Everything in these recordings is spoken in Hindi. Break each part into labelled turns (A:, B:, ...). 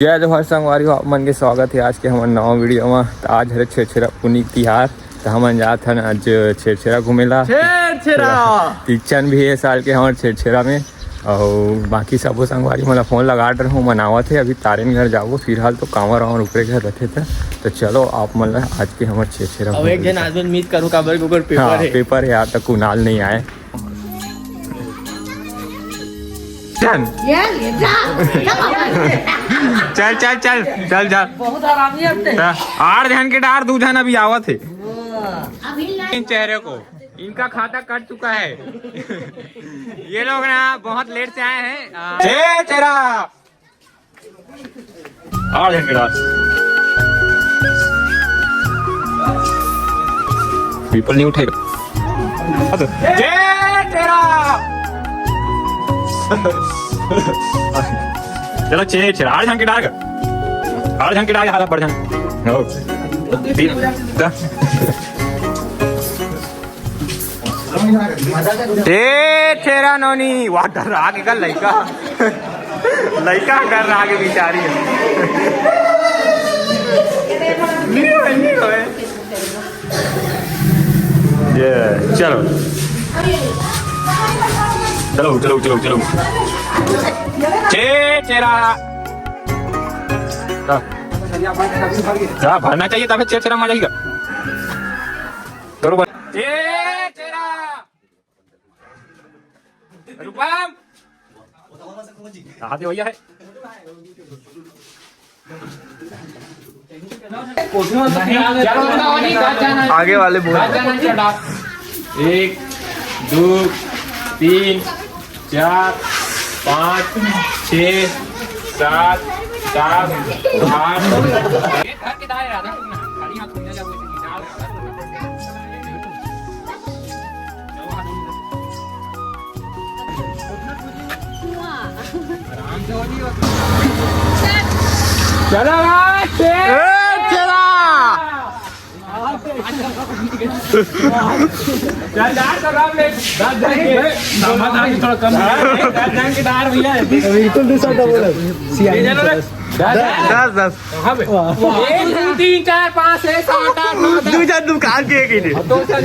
A: जय जोहार संगवारी हो, आप मन के स्वागत है आज के हमारे नवा वीडियो में। तो आज है छेरछेरा पुनी तिहार, तो हम जात हन आज छेरछेरा घूमेला। किचन भी है साल के हमारे छेरछेरा में, और बाकी सबो संगवारी मतलब फ़ोन लगा रहे हूँ मनावत है। अभी तारेन घर जाओ, फिलहाल तो कांवर और ऊपरे घर रखे थे। तो चलो आप मतलब आज के हमारे छेरछेरा
B: एक जन आज मीट करूँ काबर के पेपर है।
A: पेपर है यार, तक कुनाल नहीं आए। चल चल चल चल चल चल
B: बहुत आरामी है।
A: आठ जन के डार दू जन अभी आवत है। इन चेहरे को इनका खाता कट चुका है। ये लोग ना बहुत लेट से आए हैं। चेहरा आठ जन के डार पीपल नहीं उठेगा। चलो छे आठ जन के डाल आठ जन के डाल हाथ बढ़ जाए। छेरा नोनी वाटर आगे का लड़का लड़का कर रहा आगे बिचारी ये चलो चलो चलो चलो चलो चेरा भरना चाहिए तब चेरा मजा आएगा। करो चेरा रूपम आते भैया है। आगे वाले बोल 1 2 3 4 5 6 7 8 चलो थोड़ा कम बिल्कुल 10 1 2 3 4 5 6 7 8 9 दू जन दुकान के दू जन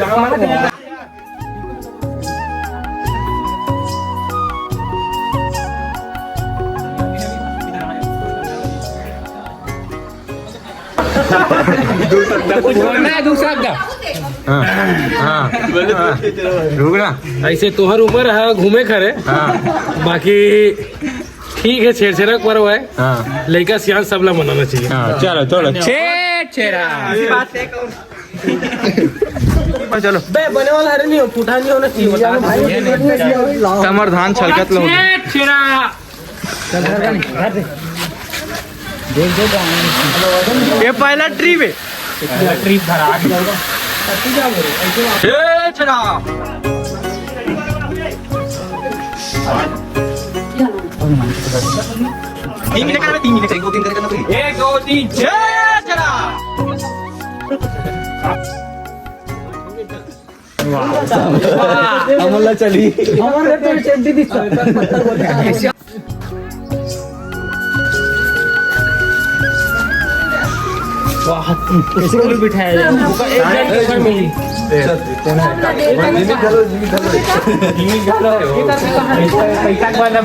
A: दुकान के
B: ऐसे तोहर उम्र है घूमे खरे। बाकी ठीक है, छेरछेरा पर्व है। लड़का सियान सबला मनाना चाहिए।
A: चलो चलो छेरा चलो
B: बे बने वाला है नहीं हो, पुठा नहीं होना चाहिए।
A: कमर धान छलकत लो ये पहला ट्रिप है।
B: ट्रिप भरा
A: तीन मिनट करना, 3 मिनट चाहिए, 2 3 करना तो 1 2 3 चला।
B: अमोला चली हमारे तो चड्डी दिखता पत्थर बोलता है। कैसे को बिठाया जाए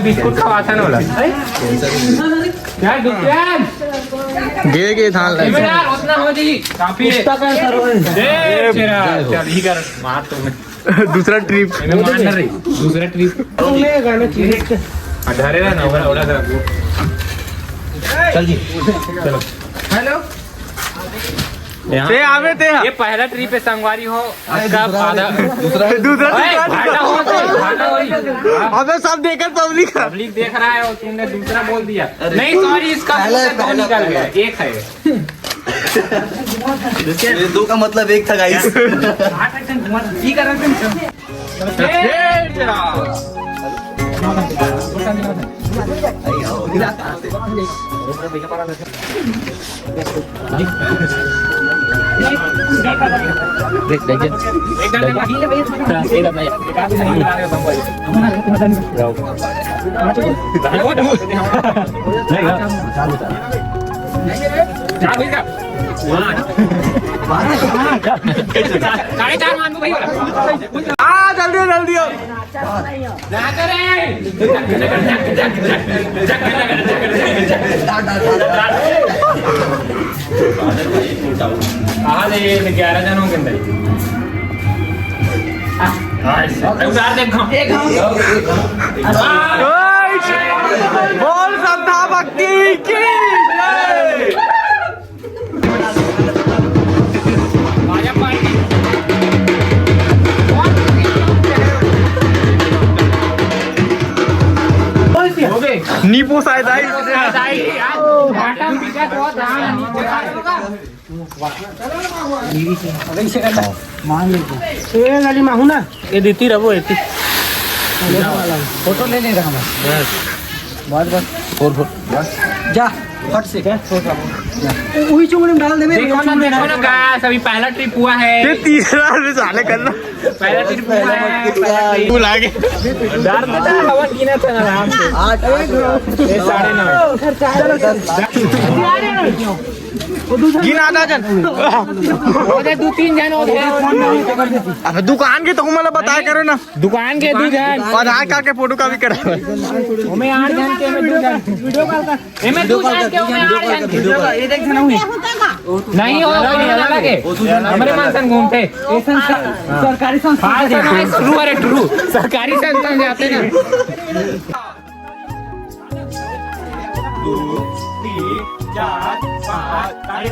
B: बिस्कुट खवाता न होला
A: गे धान
B: उतना हो जी काफी
A: दूसरा ट्रिप
B: दूसरा ट्रिप
A: अठारे ना ओला
B: चल जी चलो हेलो
A: ये
B: पहला ट्रिप है संगवारी हो। दूसरा
A: अबे सब देखकर
B: पब्लिक देख रहा है और तुमने दूसरा बोल दिया। नहीं सॉरी, इसका दो निकल गया, एक है।
C: दो का मतलब एक था गाइस।
A: जल्दी 11 जनों के अंदर बोल श्रद्धा भक्ति की नींबू शायद
B: गाली माहू ना ये देती रहो फोटो ले रहा बस बस जा फट से वही चुंगली में डाल दे। देखो ना गाइस अभी पहला ट्रिप हुआ है, ये तीसरा साले करना पहला ट्रिप हुआ है। तू लागे डर मत हवा गिना था आराम से 8 गिना आधा जन दो तीन जन अब दुकान के तो मला बताया करो ना दुकान के 2 जन आधार कार्ड के फोटो का भी करा हमें 8 जन के में 2 जन वीडियो कॉल का हमें 2 जन के में 8 जन की ये देख ना हुई नहीं हो लगे हमारे मानसन घूमते सरकारी संस्थान ट्रू अरे ट्रू सरकारी संस्थान जाते ना 2 3 4 5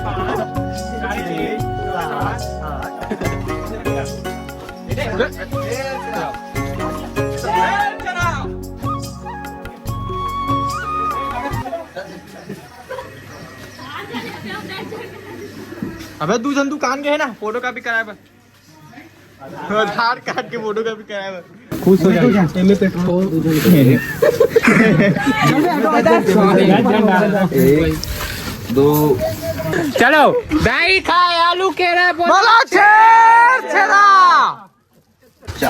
B: अबे 2 जन दुकान के है ना फोटो कॉपी कराए आधार कार्ड के फोटो कॉपी कराए खुश हो जाए पेट्रोल 1 2 चलो दही खाए आलू केरा बोलो छेरा 4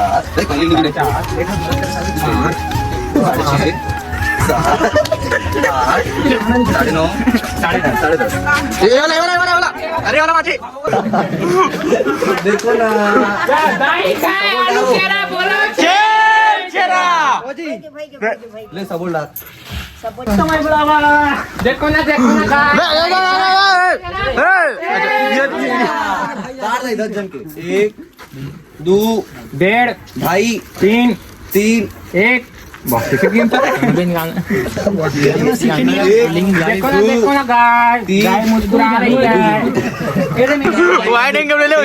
B: अरे वाला माची देखो ना दही खाए आलू केरा बोलो छेरा ले सबूल समय बुलावा देखो ना इधर जन के 1 2 1.5 2.5 3 1 बहुत कितनी देखो ना गाय मुस्कुरा रही है वाइडिंग कर ले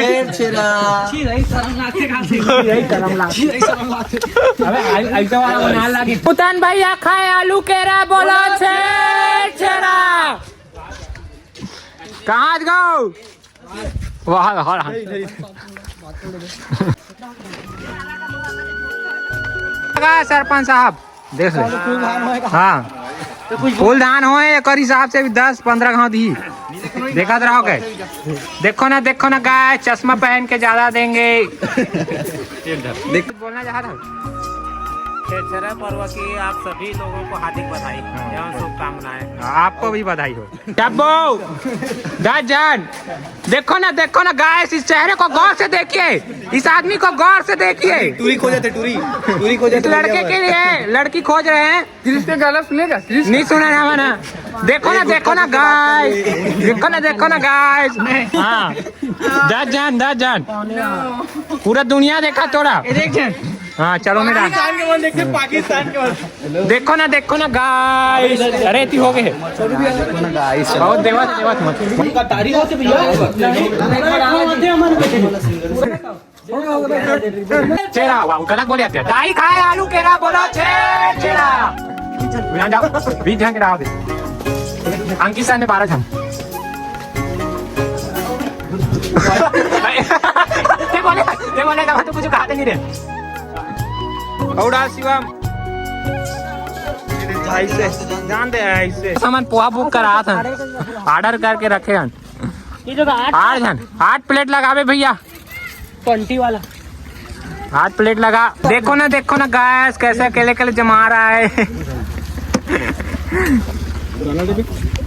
B: ऐसा वाला बना लगे पुतान भैया खाए आलू केरा बोला छेरा कहाँ गाओ वहाँ सरपंच साहब देख हाँ फूल धान हो एक हिसाब से भी 10-15 गाँव दी देखा रहो गए देखो ना गाय चश्मा पहन के ज्यादा देंगे बोलना चाह रहा
D: छेरछेरा पर्व की आप सभी लोगों को हार्दिक बधाई एवं शुभकामनाएं।
A: आपको भी बधाई हो जान देखो ना गाय इस चेहरे को गौर से देखिए, इस आदमी को गौर से देखिए।
C: टूरी खोजे थे
A: लड़के के लिए लड़की खोज रहे हैं, गलत सुनेगा नहीं सुना ना माना। देखो ना गाय देखो ना गाय। हाँ 10 जान पूरा दुनिया देखा तोड़ा। हाँ चलो मेरा
C: पाकिस्तान के
A: देखो ना गाय। अरे इतनी हो गए बहुत देवत मत चेहरा गलत बोले दाई खाए आलू केरा बोलो चेहरा बीच ध्यान के दे अंकित ने 12 जन बोले तो कुछ कहा नहीं रे औड़ा शिवम ऐसे जान दे ऐसे सामान पोहा बुक करा था ऑर्डर करके रखे हैं 8 जन 8 प्लेट लगावे भैया
B: 20 वाला
A: 8 प्लेट लगा। देखो ना गैस कैसे अकेले अकेले जमा रहा है।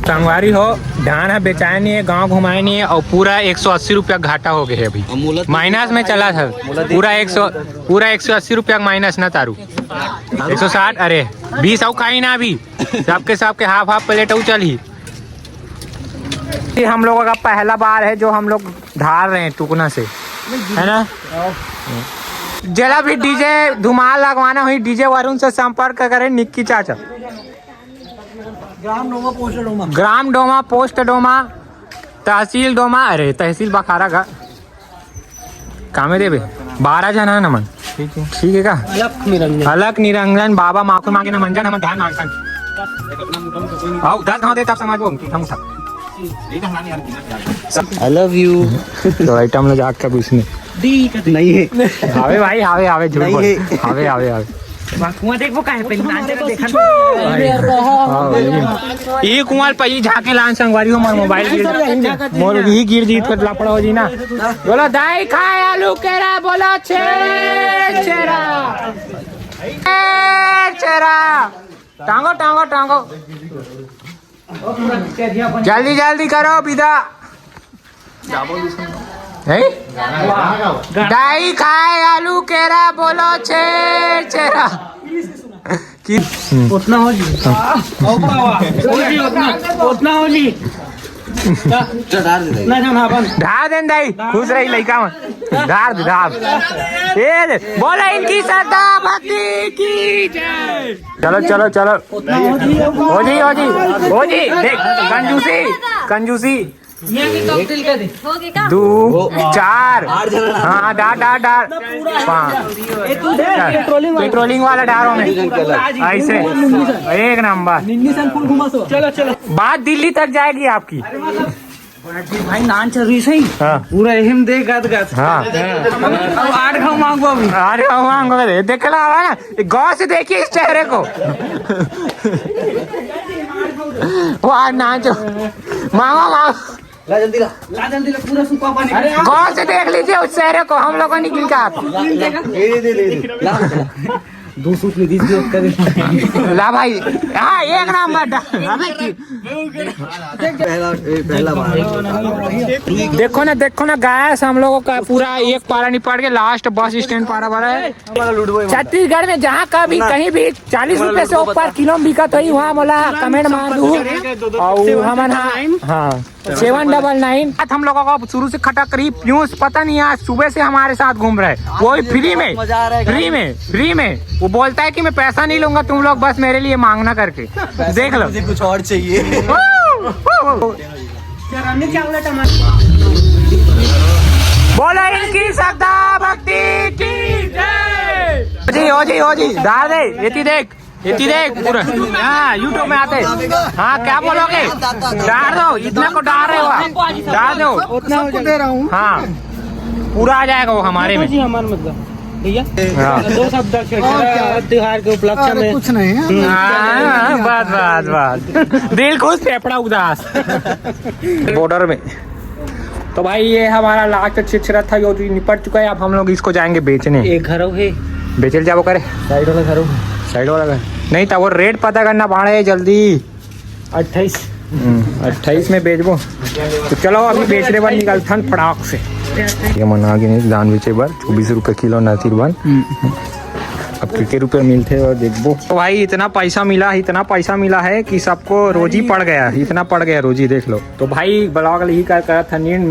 A: संगवारी हो धान है बेचाए नहीं है, गांव घुमाए नहीं है और पूरा 180 रुपया घाटा हो गया है अभी। माइनस में चला था पूरा 180 रुपया माइनस ना तारू 160। अरे 20 और खाई ना अभी सबके हाफ प्लेट और चली। हम लोगों का पहला बार है जो हम लोग धार रहे हैं टुकना से, है ना। जरा भी डीजे धुमाल लगवाना हुई डीजे वरुण से संपर्क करें निक्की चाचा। ग्राम डोमा पोस्ट डोमा तहसील डोमा। अरे तहसील बखारा का कामे देवे 12 जन है नमन। ठीक है का अलग निरंजन बाबा माखो मांगे नमन हम ध्यान मांगता आओ 10 गांव दे तब समाज हम सब
B: आई लव यू।
A: तो आइटम ले जाके पूछने
B: नहीं है
A: हावे भाई हावे झूठ बोल हावे
B: कुआं देख वो काहे पे नाच देखा
A: ये कुआं पे झाके लान संगवारी हो मोर मोबाइल मोर ही गिर जीत कर लापड़ा हो जी ना। बोलो दाई खाए आलू केरा बोलो छेरा टांगो जल्दी करो विदा। दाई खाए आलू केरा बोलो छेरा
B: उतना हो जी उतना हो जी
A: ढा देन दाई खुश रही लड़का में ढार ए बोला इनकी श्रद्धा भक्ति की जय। चलो हो जी देख कंजूसी 2 4 हाँ डार 5 पेट्रोलिंग वाला डारो में ऐसे एक नंबर।
B: चलो
A: बात दिल्ली तक जाएगी आपकी।
B: भाई नान चल रही सही
A: हाँ।
B: पूरा एहम दे गद
A: हाँ
B: अब 8 घाव मांगो अभी
A: 8 घाव मांगो देखला हुआ ना गौर से देखिए इस चेहरे को। वाह नाचो मांगो
B: ला जल्दी ला पूरा सूखा पानी
A: गौर से देख लीजिए उस चेहरे को हम लोगों ने निकल का
B: ला 2 सूट में 20
A: ला भाई हाँ एक नंबर
B: पहला बार
A: देखो ना गैस हम लोगों का पूरा एक पारा निपट के लास्ट बस स्टैंड पारा भरा है। छत्तीसगढ़ में जहाँ का भी कहीं भी 40 रुपए से ऊपर किलो बिकत हुई वहाँ बोला कमेंट मार दू और हम हाँ 799। हम लोगों को शुरू से खटक रही प्यूस पता नहीं आज सुबह से हमारे साथ घूम रहे वो फ्री में वो बोलता है कि मैं पैसा नहीं लूंगा तुम लोग बस मेरे लिए मांगना करके देख लो
B: कुछ और चाहिए।
A: बोलो इनकी श्रद्धा भक्ति की जय। हो जी डाल दे इतनी देख पूरा हाँ यूट्यूब में आते हाँ क्या बोलोगे डाल दो इतना को डाल रहे हो आप डाल दो
B: उतना दे रहा हूँ
A: हाँ पूरा आ जाएगा वो हमारे में
B: हमारा मतलब भैया
A: हाँ।
B: 2 शब्द त्योहार के उपलक्ष्य में कुछ नहीं है
A: बस दिल खुश फेफड़ा उदास बॉर्डर में। तो भाई ये हमारा लास्ट छिछरा था जो निपट चुका है। अब हम लोग इसको जाएंगे बेचने।
B: एक घर है
A: बेचल जाओ करे साइड वाला घर नहीं था वो रेट पता करना पड़े जल्दी 28 में बेचबो तो चलो अभी बेचने पर निकलथन फटाक से। ये मना के नहीं धान बेचे बार 24 रुपये किलो नासिर बन अब कितने रुपए मिलते और देखबो। तो भाई इतना पैसा मिला है कि सबको रोजी पड़ गया इतना पड़ गया रोजी देख लो। तो भाई ब्लॉग यही कर था नींद